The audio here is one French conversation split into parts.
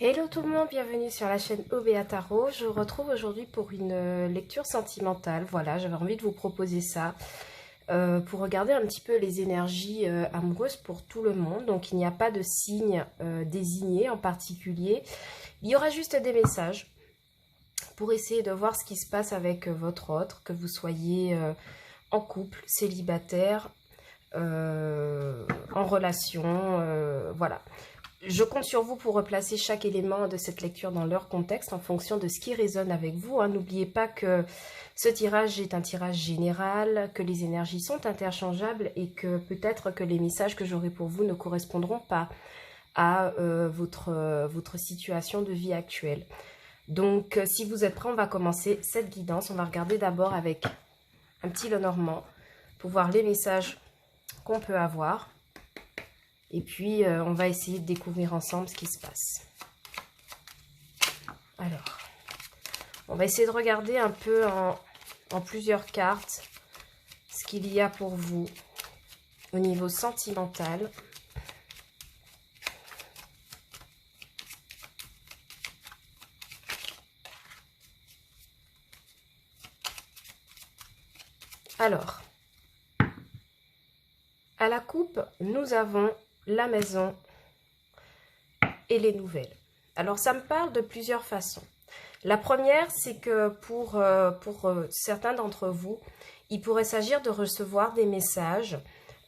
Hello tout le monde, bienvenue sur la chaîne Obéa Tarot. Je vous retrouve aujourd'hui pour une lecture sentimentale. Voilà, j'avais envie de vous proposer ça pour regarder un petit peu les énergies amoureuses pour tout le monde. Donc il n'y a pas de signe désigné en particulier. Il y aura juste des messages pour essayer de voir ce qui se passe avec votre autre, que vous soyez en couple, célibataire, en relation, voilà. Je compte sur vous pour replacer chaque élément de cette lecture dans leur contexte en fonction de ce qui résonne avec vous. N'oubliez pas que ce tirage est un tirage général, que les énergies sont interchangeables et que peut-être que les messages que j'aurai pour vous ne correspondront pas à votre situation de vie actuelle. Donc, si vous êtes prêts, on va commencer cette guidance. On va regarder d'abord avec un petit Lenormand pour voir les messages qu'on peut avoir. Et puis, on va essayer de découvrir ensemble ce qui se passe. Alors, on va essayer de regarder un peu en plusieurs cartes ce qu'il y a pour vous au niveau sentimental. Alors, à la coupe, nous avons la maison et les nouvelles. Alors, ça me parle de plusieurs façons. La première, c'est que pour certains d'entre vous, il pourrait s'agir de recevoir des messages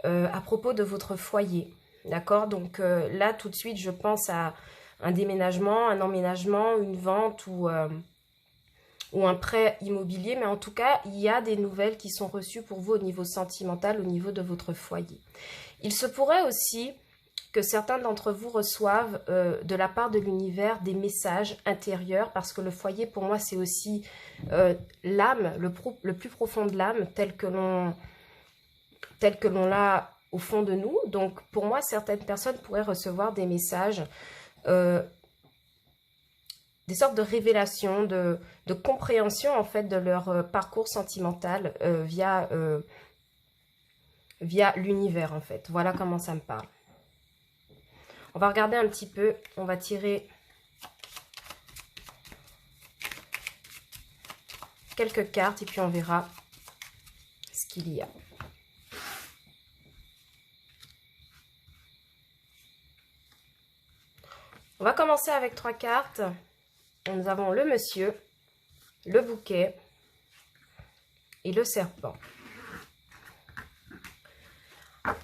à propos de votre foyer. D'accord? Donc là, tout de suite, je pense à un déménagement, un emménagement, une vente ou un prêt immobilier. Mais en tout cas, il y a des nouvelles qui sont reçues pour vous au niveau sentimental, au niveau de votre foyer. Il se pourrait aussi que certains d'entre vous reçoivent de la part de l'univers des messages intérieurs, parce que le foyer, pour moi, c'est aussi l'âme, le plus profond de l'âme, tel que l'on l'a au fond de nous. Donc, pour moi, certaines personnes pourraient recevoir des messages, des sortes de révélations, de compréhension, en fait, de leur parcours sentimental via l'univers, en fait. Voilà comment ça me parle. On va regarder un petit peu, on va tirer quelques cartes et puis on verra ce qu'il y a. On va commencer avec 3 cartes. Nous avons le monsieur, le bouquet et le serpent.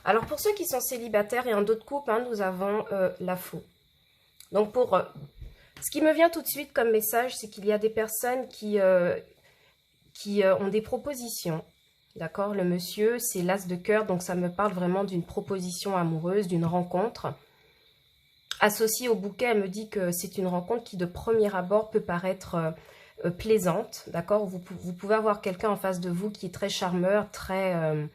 Alors pour ceux qui sont célibataires et en d'autres couples, nous avons la faux. Donc ce qui me vient tout de suite comme message, c'est qu'il y a des personnes qui ont des propositions. D'accord? Le monsieur, c'est l'as de cœur, donc ça me parle vraiment d'une proposition amoureuse, d'une rencontre. Associée au bouquet, elle me dit que c'est une rencontre qui de premier abord peut paraître plaisante. D'accord? Vous pouvez avoir quelqu'un en face de vous qui est très charmeur, très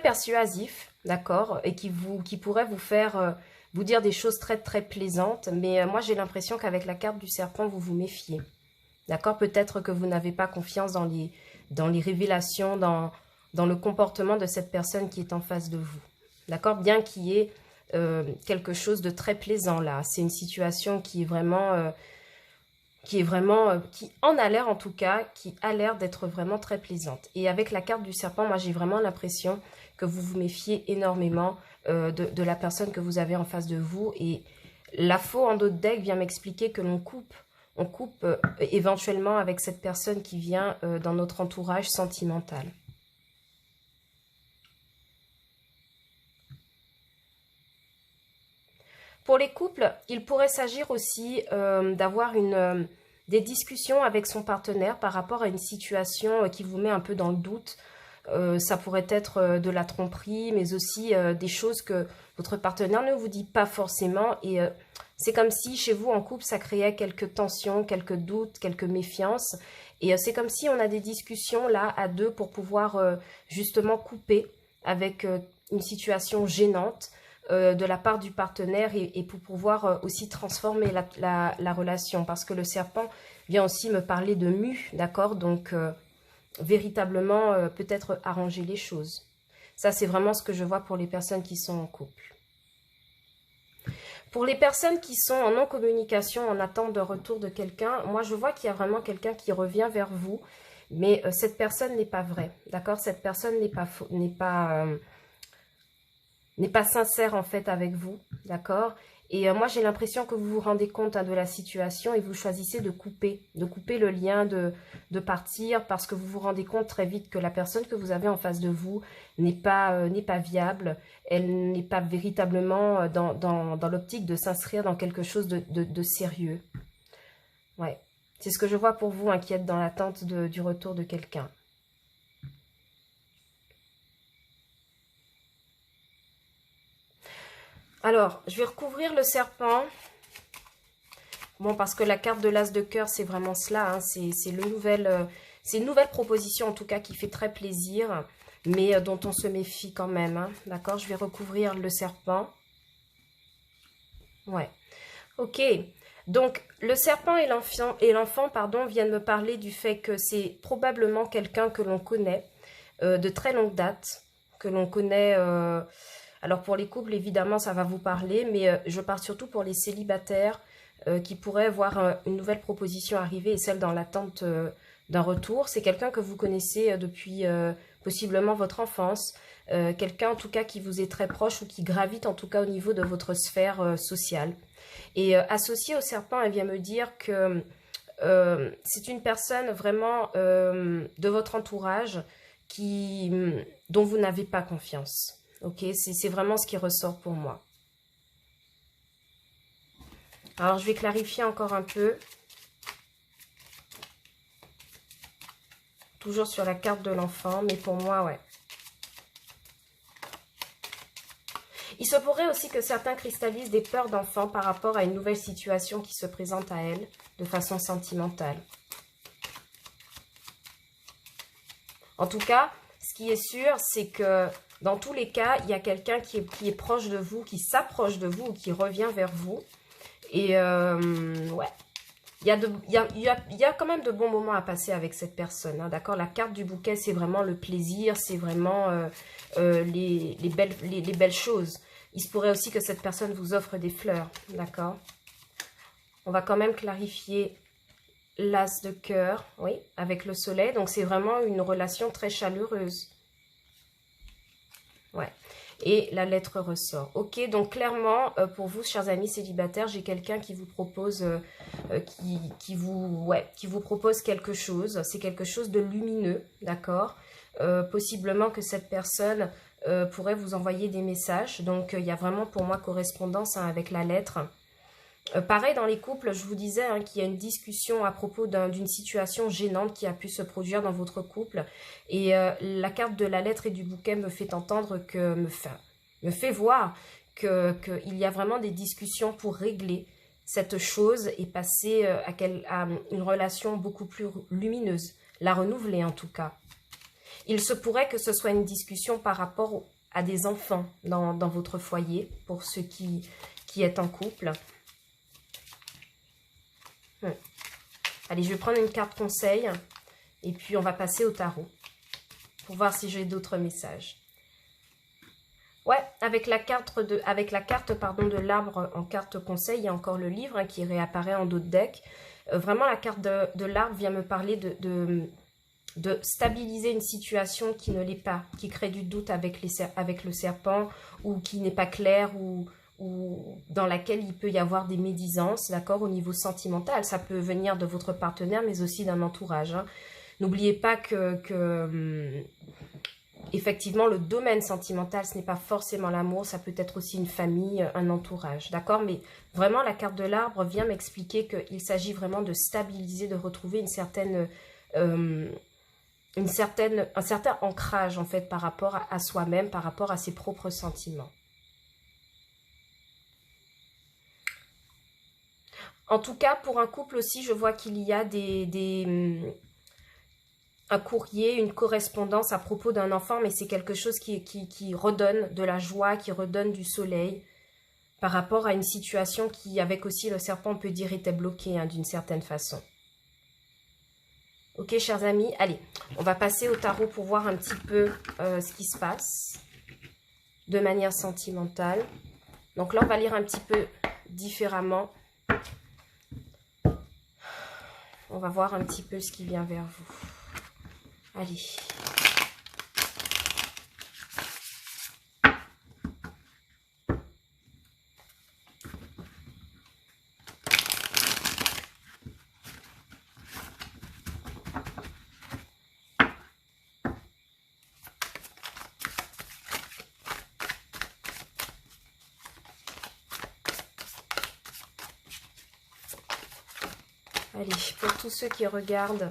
persuasif, d'accord, et qui pourrait vous faire vous dire des choses très très plaisantes, mais moi j'ai l'impression qu'avec la carte du serpent, vous vous méfiez, d'accord. Peut-être que vous n'avez pas confiance dans les révélations, dans le comportement de cette personne qui est en face de vous, d'accord, bien qu'il y ait quelque chose de très plaisant là. C'est une situation qui en a l'air en tout cas, qui a l'air d'être vraiment très plaisante. Et avec la carte du serpent, moi j'ai vraiment l'impression que vous vous méfiez énormément de la personne que vous avez en face de vous. Et la faux en d'autres decks vient m'expliquer que on coupe éventuellement avec cette personne qui vient dans notre entourage sentimental. Pour les couples, il pourrait s'agir aussi d'avoir des discussions avec son partenaire par rapport à une situation qui vous met un peu dans le doute. Ça pourrait être de la tromperie, mais aussi des choses que votre partenaire ne vous dit pas forcément. Et c'est comme si chez vous, en couple, ça créait quelques tensions, quelques doutes, quelques méfiances. Et c'est comme si on a des discussions là à deux pour pouvoir justement couper avec une situation gênante de la part du partenaire et pour pouvoir aussi transformer la relation. Parce que le serpent vient aussi me parler de mue, d'accord? Donc, véritablement, peut-être arranger les choses. Ça, c'est vraiment ce que je vois pour les personnes qui sont en couple. Pour les personnes qui sont en non-communication, en attente de retour de quelqu'un, moi je vois qu'il y a vraiment quelqu'un qui revient vers vous, mais cette personne n'est pas vraie, d'accord? Cette personne n'est pas sincère en fait avec vous, d'accord? Et moi j'ai l'impression que vous vous rendez compte de la situation et vous choisissez de couper le lien, de partir parce que vous vous rendez compte très vite que la personne que vous avez en face de vous n'est pas viable, elle n'est pas véritablement dans l'optique de s'inscrire dans quelque chose de sérieux. Ouais, c'est ce que je vois pour vous, inquiète dans l'attente du retour de quelqu'un. Alors, je vais recouvrir le serpent. Bon, parce que la carte de l'as de cœur, c'est vraiment cela. Hein. C'est une nouvelle proposition, en tout cas, qui fait très plaisir, mais dont on se méfie quand même. Hein. D'accord, je vais recouvrir le serpent. Ouais. Ok. Donc, le serpent et l'enfant, pardon, viennent me parler du fait que c'est probablement quelqu'un que l'on connaît de très longue date, que l'on connaît... alors pour les couples, évidemment, ça va vous parler, mais je parle surtout pour les célibataires qui pourraient voir une nouvelle proposition arriver et celle dans l'attente d'un retour. C'est quelqu'un que vous connaissez depuis possiblement votre enfance, quelqu'un en tout cas qui vous est très proche ou qui gravite en tout cas au niveau de votre sphère sociale. Et associé au serpent, elle vient me dire que c'est une personne vraiment de votre entourage dont vous n'avez pas confiance. Ok, c'est vraiment ce qui ressort pour moi. Alors, je vais clarifier encore un peu. Toujours sur la carte de l'enfant, mais pour moi, ouais. Il se pourrait aussi que certains cristallisent des peurs d'enfant par rapport à une nouvelle situation qui se présente à elle de façon sentimentale. En tout cas, ce qui est sûr, c'est que dans tous les cas, il y a quelqu'un qui est proche de vous, qui s'approche de vous ou qui revient vers vous. Et ouais, il y a quand même de bons moments à passer avec cette personne. Hein, d'accord, la carte du bouquet, c'est vraiment le plaisir, c'est vraiment les belles choses. Il se pourrait aussi que cette personne vous offre des fleurs. D'accord. On va quand même clarifier l'as de cœur, oui, avec le soleil. Donc, c'est vraiment une relation très chaleureuse. Ouais. Et la lettre ressort. Ok, donc clairement, pour vous, chers amis célibataires, j'ai quelqu'un qui vous propose, qui vous propose quelque chose. C'est quelque chose de lumineux, d'accord. Possiblement que cette personne pourrait vous envoyer des messages. Donc, il y a vraiment pour moi correspondance hein, avec la lettre. Pareil dans les couples, je vous disais hein, qu'il y a une discussion à propos d'une situation gênante qui a pu se produire dans votre couple. Et la carte de la lettre et du bouquet me fait entendre me fait voir qu'il y a vraiment des discussions pour régler cette chose et passer à une relation beaucoup plus lumineuse, la renouveler en tout cas. Il se pourrait que ce soit une discussion par rapport à des enfants dans votre foyer, pour ceux qui est en couple. Allez, je vais prendre une carte conseil et puis on va passer au tarot pour voir si j'ai d'autres messages. Ouais, avec la carte de l'arbre en carte conseil, il y a encore le livre hein, qui réapparaît en dos de deck. Vraiment, la carte de l'arbre vient me parler de stabiliser une situation qui ne l'est pas, qui crée du doute avec le serpent ou qui n'est pas claire ou dans laquelle il peut y avoir des médisances, d'accord, au niveau sentimental. Ça peut venir de votre partenaire, mais aussi d'un entourage. Hein. N'oubliez pas que effectivement, le domaine sentimental, ce n'est pas forcément l'amour, ça peut être aussi une famille, un entourage, d'accord. Mais vraiment, la carte de l'arbre vient m'expliquer qu'il s'agit vraiment de stabiliser, de retrouver un certain ancrage, en fait, par rapport à soi-même, par rapport à ses propres sentiments. En tout cas, pour un couple aussi, je vois qu'il y a un courrier, une correspondance à propos d'un enfant, mais c'est quelque chose qui redonne de la joie, qui redonne du soleil, par rapport à une situation qui, avec aussi le serpent, on peut dire était bloquée hein, d'une certaine façon. Ok, chers amis, allez, on va passer au tarot pour voir un petit peu ce qui se passe de manière sentimentale. Donc là, on va lire un petit peu différemment. On va voir un petit peu ce qui vient vers vous. Allez. Allez, pour tous ceux qui regardent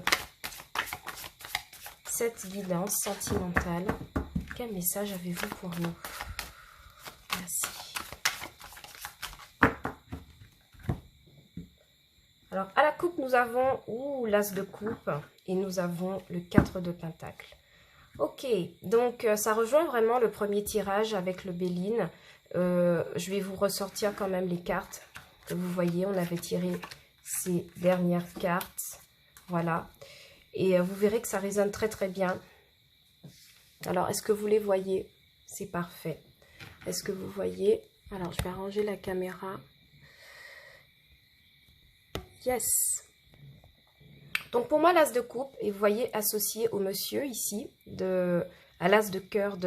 cette guidance sentimentale, quel message avez-vous pour nous? Merci. Alors, à la coupe, nous avons l'as de coupe et nous avons le 4 de pentacle. Ok, donc ça rejoint vraiment le premier tirage avec le Béline. Je vais vous ressortir quand même les cartes que vous voyez. On avait tiré ces dernières cartes. Voilà. Et vous verrez que ça résonne très très bien. Alors, est-ce que vous les voyez? C'est parfait. Est-ce que vous voyez? Alors, je vais arranger la caméra. Yes. Donc, pour moi, l'as de coupe, et vous voyez, associé au monsieur ici, à l'as de cœur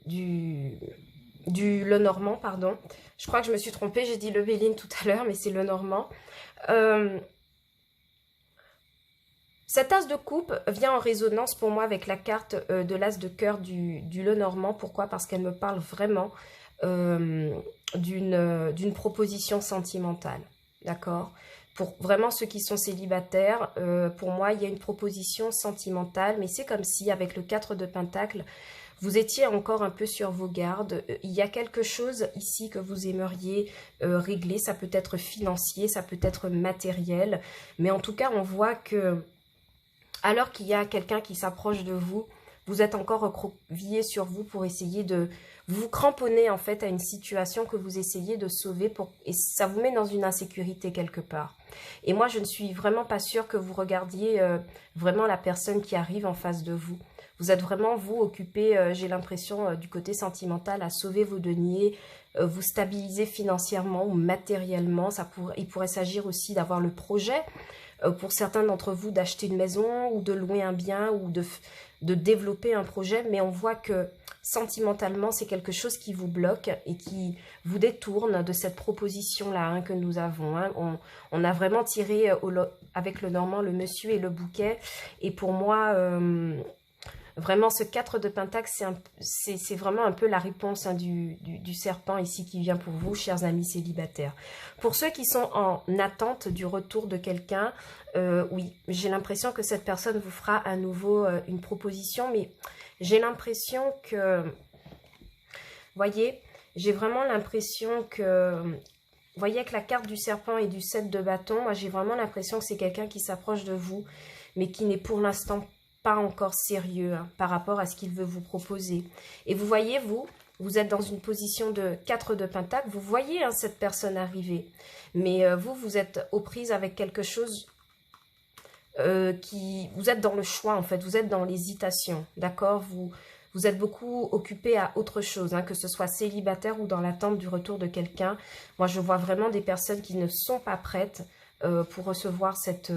du Lenormand, pardon. Je crois que je me suis trompée, j'ai dit le Béline tout à l'heure, mais c'est Lenormand. Cet as de coupe vient en résonance pour moi avec la carte de l'as de cœur du Lenormand. Pourquoi? Parce qu'elle me parle vraiment d'une proposition sentimentale. D'accord? Pour vraiment ceux qui sont célibataires, pour moi, il y a une proposition sentimentale, mais c'est comme si avec le 4 de pentacle, vous étiez encore un peu sur vos gardes. Il y a quelque chose ici que vous aimeriez régler. Ça peut être financier, ça peut être matériel. Mais en tout cas, on voit que alors qu'il y a quelqu'un qui s'approche de vous, vous êtes encore recroquevillé sur vous pour essayer de vous cramponner en fait à une situation que vous essayez de sauver et ça vous met dans une insécurité quelque part. Et moi, je ne suis vraiment pas sûre que vous regardiez vraiment la personne qui arrive en face de vous. Vous êtes vraiment, vous, occupé, j'ai l'impression, du côté sentimental, à sauver vos deniers, vous stabiliser financièrement ou matériellement. Il pourrait s'agir aussi d'avoir le projet, pour certains d'entre vous, d'acheter une maison ou de louer un bien ou de développer un projet. Mais on voit que sentimentalement, c'est quelque chose qui vous bloque et qui vous détourne de cette proposition-là hein, que nous avons. Hein. On a vraiment tiré avec le Normand le monsieur et le bouquet. Et pour moi... vraiment, ce 4 de pentacle, c'est vraiment un peu la réponse hein, du serpent ici qui vient pour vous, chers amis célibataires. Pour ceux qui sont en attente du retour de quelqu'un, oui, j'ai l'impression que cette personne vous fera à nouveau une proposition, mais j'ai l'impression que, voyez, j'ai vraiment l'impression que, vous voyez, avec la carte du serpent et du 7 de bâton, moi j'ai vraiment l'impression que c'est quelqu'un qui s'approche de vous, mais qui n'est pour l'instant pas encore sérieux hein, par rapport à ce qu'il veut vous proposer. Et vous voyez, vous êtes dans une position de 4 de pentacle, vous voyez hein, cette personne arriver. Mais vous êtes aux prises avec quelque chose vous êtes dans le choix en fait, vous êtes dans l'hésitation, d'accord? Vous êtes beaucoup occupé à autre chose, hein, que ce soit célibataire ou dans l'attente du retour de quelqu'un. Moi, je vois vraiment des personnes qui ne sont pas prêtes pour recevoir cette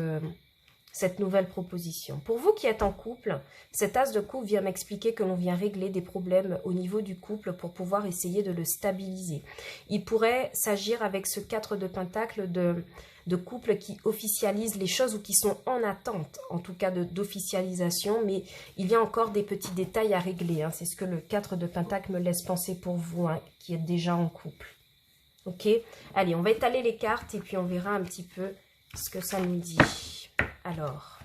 nouvelle proposition. Pour vous qui êtes en couple, cet as de coupe vient m'expliquer que l'on vient régler des problèmes au niveau du couple pour pouvoir essayer de le stabiliser. Il pourrait s'agir avec ce 4 de pentacle de couples qui officialisent les choses ou qui sont en attente, en tout cas d'officialisation, mais il y a encore des petits détails à régler. Hein. C'est ce que le 4 de pentacle me laisse penser pour vous, hein, qui êtes déjà en couple. Ok? Allez, on va étaler les cartes et puis on verra un petit peu ce que ça nous dit. Alors,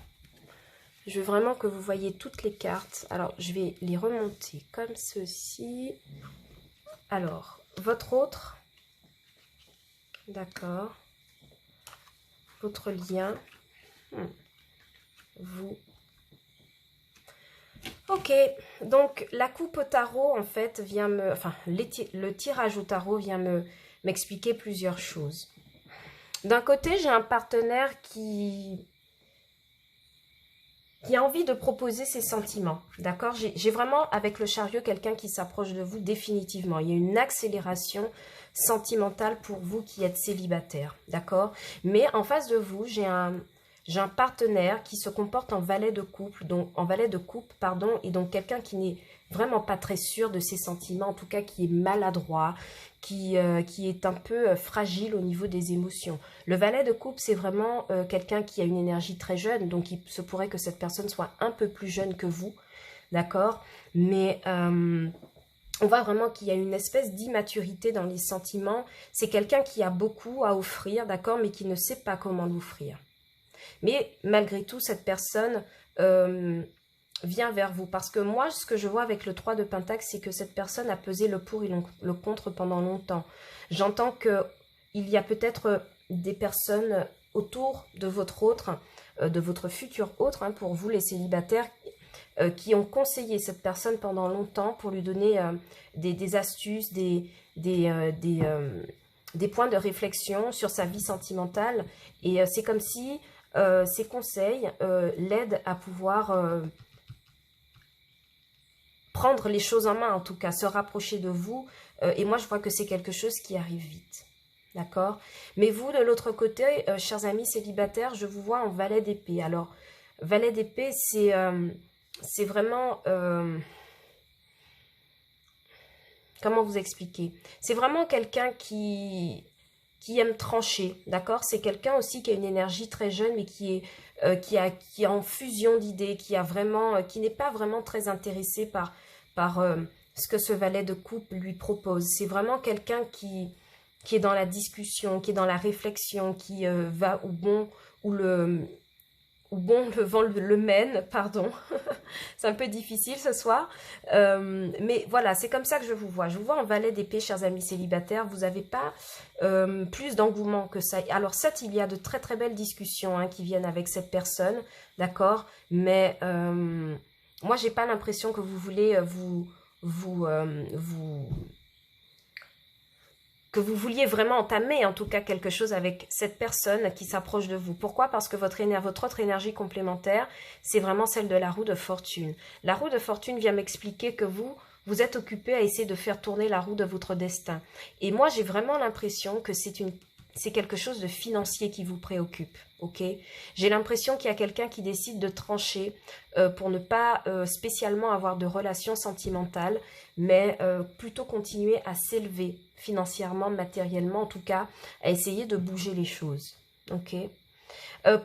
je veux vraiment que vous voyez toutes les cartes. Alors, je vais les remonter comme ceci. Alors, votre autre. D'accord. Votre lien. Vous. Ok. Donc, la coupe au tarot, en fait, vient me... Enfin, le tirage au tarot vient m'expliquer plusieurs choses. D'un côté, j'ai un partenaire qui qui a envie de proposer ses sentiments, d'accord? J'ai vraiment, avec le chariot, quelqu'un qui s'approche de vous définitivement. Il y a une accélération sentimentale pour vous qui êtes célibataire, d'accord? Mais en face de vous, j'ai un partenaire qui se comporte en valet de couple, pardon, et donc quelqu'un qui n'est vraiment pas très sûr de ses sentiments, en tout cas qui est maladroit, qui est un peu fragile au niveau des émotions. Le valet de couple, c'est vraiment quelqu'un qui a une énergie très jeune, donc il se pourrait que cette personne soit un peu plus jeune que vous, d'accord? Mais on voit vraiment qu'il y a une espèce d'immaturité dans les sentiments. C'est quelqu'un qui a beaucoup à offrir, d'accord, mais qui ne sait pas comment l'offrir. Mais malgré tout, cette personne vient vers vous. Parce que moi, ce que je vois avec le 3 de Pentacle, c'est que cette personne a pesé le pour et le contre pendant longtemps. J'entends qu'il y a peut-être des personnes autour de votre autre, de votre futur autre, hein, pour vous les célibataires, qui ont conseillé cette personne pendant longtemps pour lui donner des astuces, des points de réflexion sur sa vie sentimentale. Et c'est comme si ces conseils l'aident à pouvoir prendre les choses en main, en tout cas, se rapprocher de vous. Et moi, je vois que c'est quelque chose qui arrive vite. D'accord? Mais vous, de l'autre côté, chers amis célibataires, je vous vois en valet d'épée. Alors, valet d'épée, c'est vraiment... comment vous expliquer? C'est vraiment quelqu'un qui aime trancher, d'accord? C'est quelqu'un aussi qui a une énergie très jeune, mais qui est en fusion d'idées, qui n'est pas vraiment très intéressé par ce que ce valet de coupe lui propose. C'est vraiment quelqu'un qui est dans la discussion, qui est dans la réflexion, qui va où le vent le mène, pardon. C'est un peu difficile ce soir. Mais voilà, c'est comme ça que je vous vois. Je vous vois en valet d'épée, chers amis célibataires. Vous n'avez pas plus d'engouement que ça. Alors certes, il y a de très très belles discussions hein, qui viennent avec cette personne, d'accord? Mais moi, j'ai pas l'impression que vous voulez que vous vouliez vraiment entamer en tout cas quelque chose avec cette personne qui s'approche de vous. Pourquoi? Parce que votre autre énergie complémentaire, c'est vraiment celle de la roue de fortune. La roue de fortune vient m'expliquer que vous êtes occupé à essayer de faire tourner la roue de votre destin. Et moi, j'ai vraiment l'impression que c'est quelque chose de financier qui vous préoccupe, ok? J'ai l'impression qu'il y a quelqu'un qui décide de trancher pour ne pas spécialement avoir de relations sentimentales, mais plutôt continuer à s'élever financièrement, matériellement, en tout cas, à essayer de bouger les choses, ok?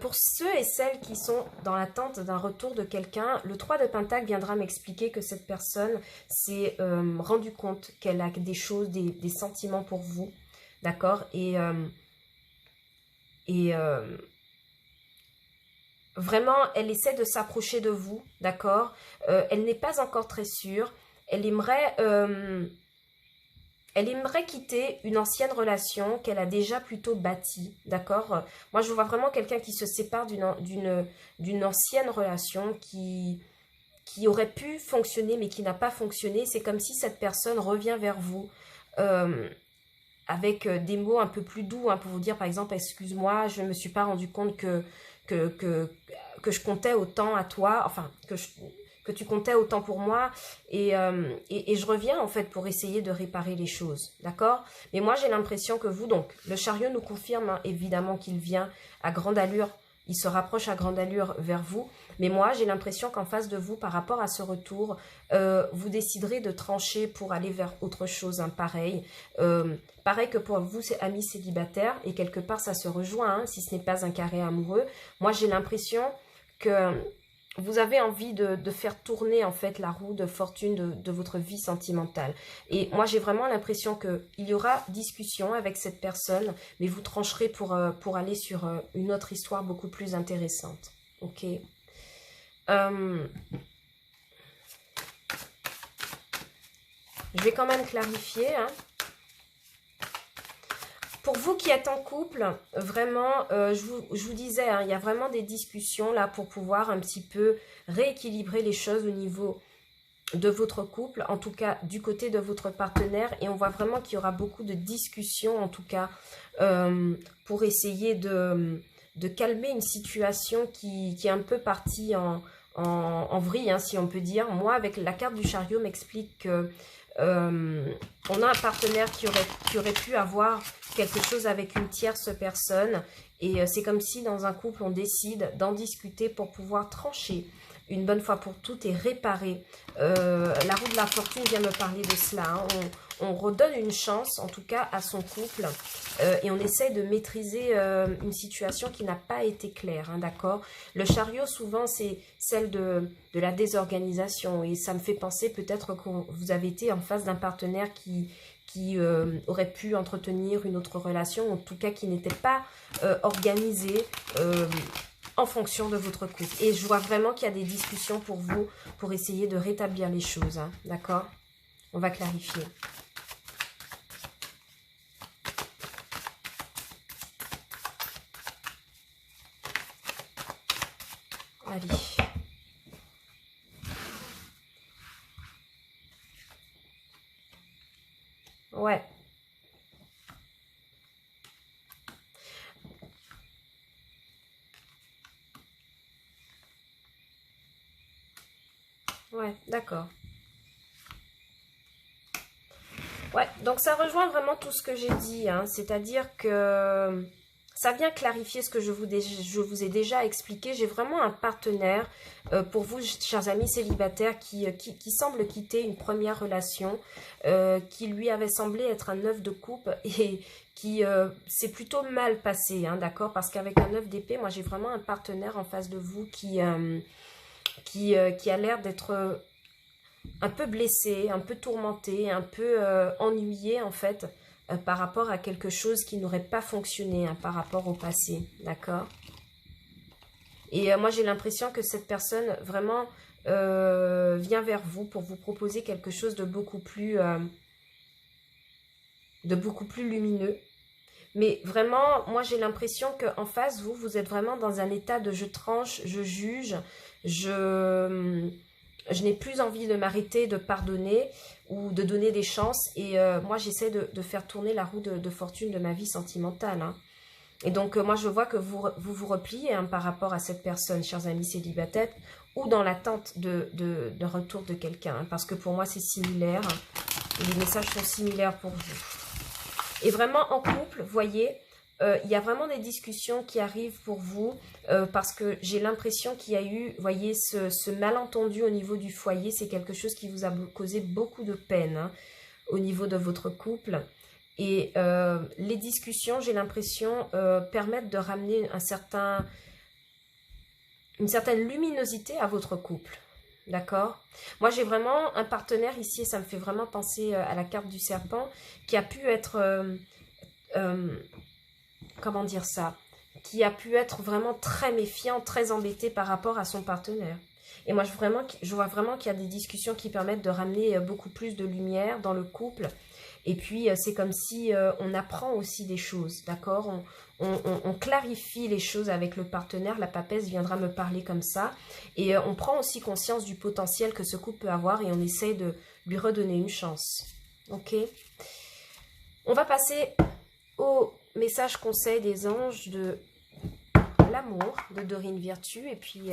Pour ceux et celles qui sont dans l'attente d'un retour de quelqu'un, le 3 de Pentacle viendra m'expliquer que cette personne s'est rendu compte qu'elle a des choses, des sentiments pour vous, d'accord? Et vraiment, elle essaie de s'approcher de vous, d'accord? Elle n'est pas encore très sûre. Elle aimerait quitter une ancienne relation qu'elle a déjà plutôt bâtie, d'accord? Moi, je vois vraiment quelqu'un qui se sépare d'une ancienne relation qui aurait pu fonctionner, mais qui n'a pas fonctionné. C'est comme si cette personne revient vers vous avec des mots un peu plus doux, hein, pour vous dire, par exemple, excuse-moi, je ne me suis pas rendu compte que je comptais autant à toi, enfin, que tu comptais autant pour moi, et je reviens en fait pour essayer de réparer les choses, d'accord? Mais moi j'ai l'impression que vous, donc, le chariot nous confirme hein, évidemment qu'il vient à grande allure, il se rapproche à grande allure vers vous, mais moi j'ai l'impression qu'en face de vous, par rapport à ce retour, vous déciderez de trancher pour aller vers autre chose, hein, pareil. Pareil que pour vous, amis célibataires, et quelque part ça se rejoint, hein, si ce n'est pas un carré amoureux. Moi j'ai l'impression que vous avez envie de faire tourner en fait la roue de fortune de votre vie sentimentale. Et moi j'ai vraiment l'impression qu'il y aura discussion avec cette personne, mais vous trancherez pour aller sur une autre histoire beaucoup plus intéressante. Ok. Je vais quand même clarifier. Hein. Pour vous qui êtes en couple, vraiment, je vous disais, hein, il y a vraiment des discussions là pour pouvoir un petit peu rééquilibrer les choses au niveau de votre couple, en tout cas du côté de votre partenaire. Et on voit vraiment qu'il y aura beaucoup de discussions, en tout cas, pour essayer de calmer une situation qui est un peu partie en vrille, hein, si on peut dire. Moi, avec la carte du chariot, m'explique que on a un partenaire qui aurait pu avoir quelque chose avec une tierce personne. Et c'est comme si dans un couple, on décide d'en discuter pour pouvoir trancher une bonne fois pour toutes et réparer. La roue de la fortune vient me parler de cela. Hein. On redonne une chance, en tout cas, à son couple. Et on essaie de maîtriser une situation qui n'a pas été claire. Hein, d'accord. Le chariot, souvent, c'est celle de la désorganisation. Et ça me fait penser peut-être que vous avez été en face d'un partenaire qui aurait pu entretenir une autre relation, en tout cas qui n'était pas organisé en fonction de votre couple. Et je vois vraiment qu'il y a des discussions pour vous, pour essayer de rétablir les choses, hein, d'accord? On va clarifier. Allez. Ouais. Ouais, d'accord. Ouais, donc ça rejoint vraiment tout ce que j'ai dit, hein, c'est-à-dire que ça vient clarifier ce que je vous ai déjà expliqué. J'ai vraiment un partenaire pour vous, chers amis célibataires, qui semble quitter une première relation, qui lui avait semblé être un œuf de coupe et qui s'est plutôt mal passé, hein, d'accord? Parce qu'avec un œuf d'épée, moi j'ai vraiment un partenaire en face de vous qui a l'air d'être un peu blessé, un peu tourmenté, un peu ennuyé en fait, par rapport à quelque chose qui n'aurait pas fonctionné, hein, par rapport au passé, d'accord? Et moi j'ai l'impression que cette personne vraiment vient vers vous pour vous proposer quelque chose de beaucoup plus lumineux. Mais vraiment, moi j'ai l'impression qu'en face, vous êtes vraiment dans un état de je tranche, je juge, je n'ai plus envie de m'arrêter, de pardonner ou de donner des chances. Et moi, j'essaie de faire tourner la roue de fortune de ma vie sentimentale. Hein. Et donc, moi, je vois que vous repliez, hein, par rapport à cette personne, chers amis célibataires, ou dans l'attente de retour de quelqu'un. Hein, parce que pour moi, c'est similaire. Les messages sont similaires pour vous. Et vraiment, en couple, vous voyez, il y a vraiment des discussions qui arrivent pour vous parce que j'ai l'impression qu'il y a eu, vous voyez, ce malentendu au niveau du foyer. C'est quelque chose qui vous a causé beaucoup de peine, hein, au niveau de votre couple. Et les discussions, j'ai l'impression, permettent de ramener une certaine luminosité à votre couple. D'accord? Moi, j'ai vraiment un partenaire ici, et ça me fait vraiment penser à la carte du serpent, qui a pu être... comment dire ça? Qui a pu être vraiment très méfiant, très embêté par rapport à son partenaire. Et moi, je vois vraiment qu'il y a des discussions qui permettent de ramener beaucoup plus de lumière dans le couple. Et puis, c'est comme si on apprend aussi des choses, d'accord? On clarifie les choses avec le partenaire. La papesse viendra me parler comme ça. Et on prend aussi conscience du potentiel que ce couple peut avoir et on essaie de lui redonner une chance. Ok? On va passer au message conseil des anges de l'amour de Dorine Virtue. Et puis,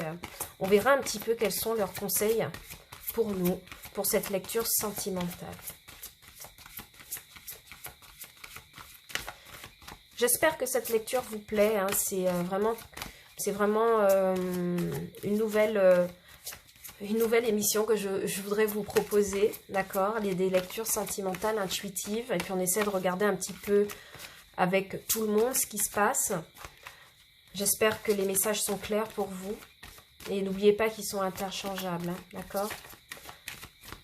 on verra un petit peu quels sont leurs conseils pour nous, pour cette lecture sentimentale. J'espère que cette lecture vous plaît. Hein. C'est vraiment une nouvelle émission que je voudrais vous proposer. D'accord? Il y a des lectures sentimentales, intuitives. Et puis on essaie de regarder un petit peu avec tout le monde ce qui se passe. J'espère que les messages sont clairs pour vous. Et n'oubliez pas qu'ils sont interchangeables. Hein. D'accord?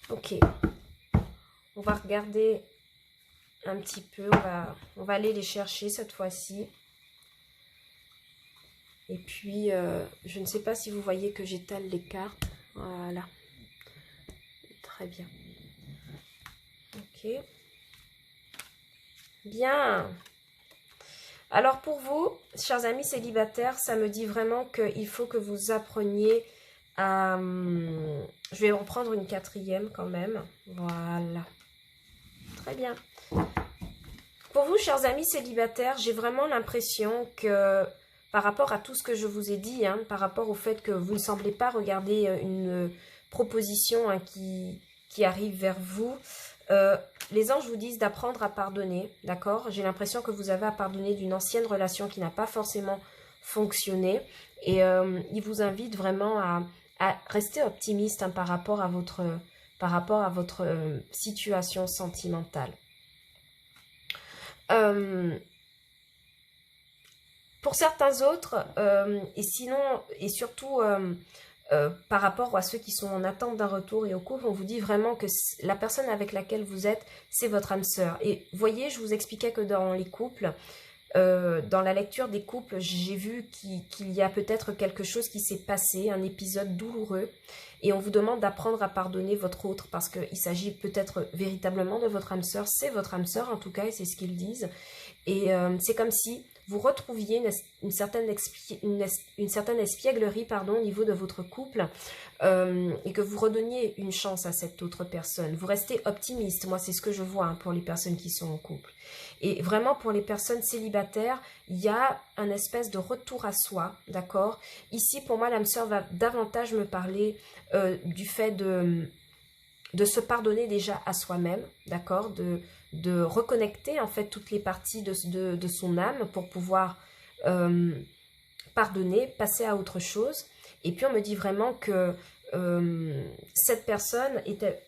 Ok. On va regarder un petit peu, on va aller les chercher cette fois-ci. Et puis, je ne sais pas si vous voyez que j'étale les cartes. Voilà. Très bien. Ok. Bien. Alors pour vous, chers amis célibataires, ça me dit vraiment qu'il faut que vous appreniez à... je vais en prendre une quatrième quand même. Voilà. Très bien. Pour vous, chers amis célibataires, j'ai vraiment l'impression que par rapport à tout ce que je vous ai dit, hein, par rapport au fait que vous ne semblez pas regarder une proposition hein, qui arrive vers vous. Les anges vous disent d'apprendre à pardonner, d'accord? J'ai l'impression que vous avez à pardonner d'une ancienne relation qui n'a pas forcément fonctionné. Et ils vous invitent vraiment à rester optimiste hein, par rapport à votre situation sentimentale. Pour certains autres, et sinon, et surtout par rapport à ceux qui sont en attente d'un retour et au couple, on vous dit vraiment que la personne avec laquelle vous êtes, c'est votre âme sœur. Et voyez, je vous expliquais que dans les couples, dans la lecture des couples, j'ai vu qu'il y a peut-être quelque chose qui s'est passé, un épisode douloureux, et on vous demande d'apprendre à pardonner votre autre, parce qu'il s'agit peut-être véritablement de votre âme sœur, c'est votre âme sœur en tout cas, et c'est ce qu'ils disent, et c'est comme si vous retrouviez une certaine espièglerie au niveau de votre couple, et que vous redonniez une chance à cette autre personne. Vous restez optimiste, moi c'est ce que je vois hein, pour les personnes qui sont en couple. Et vraiment pour les personnes célibataires, il y a un espèce de retour à soi, d'accord? Ici pour moi l'âme sœur va davantage me parler du fait de se pardonner déjà à soi-même, d'accord, de reconnecter en fait toutes les parties de son âme pour pouvoir pardonner, passer à autre chose. Et puis on me dit vraiment que cette personne était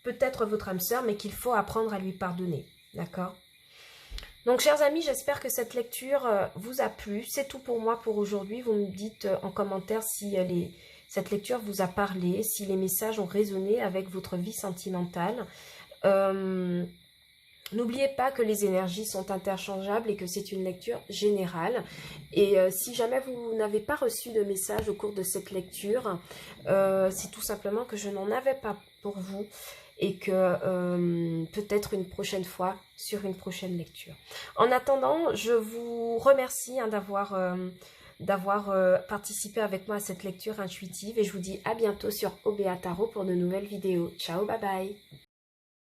peut-être votre âme sœur, mais qu'il faut apprendre à lui pardonner, d'accord? Donc chers amis, j'espère que cette lecture vous a plu. C'est tout pour moi pour aujourd'hui. Vous me dites en commentaire si cette lecture vous a parlé, si les messages ont résonné avec votre vie sentimentale. N'oubliez pas que les énergies sont interchangeables et que c'est une lecture générale. Et si jamais vous n'avez pas reçu de message au cours de cette lecture, c'est tout simplement que je n'en avais pas pour vous et que peut-être une prochaine fois sur une prochaine lecture. En attendant, je vous remercie hein, d'avoir participé avec moi à cette lecture intuitive et je vous dis à bientôt sur OBA Tarot pour de nouvelles vidéos. Ciao, bye bye!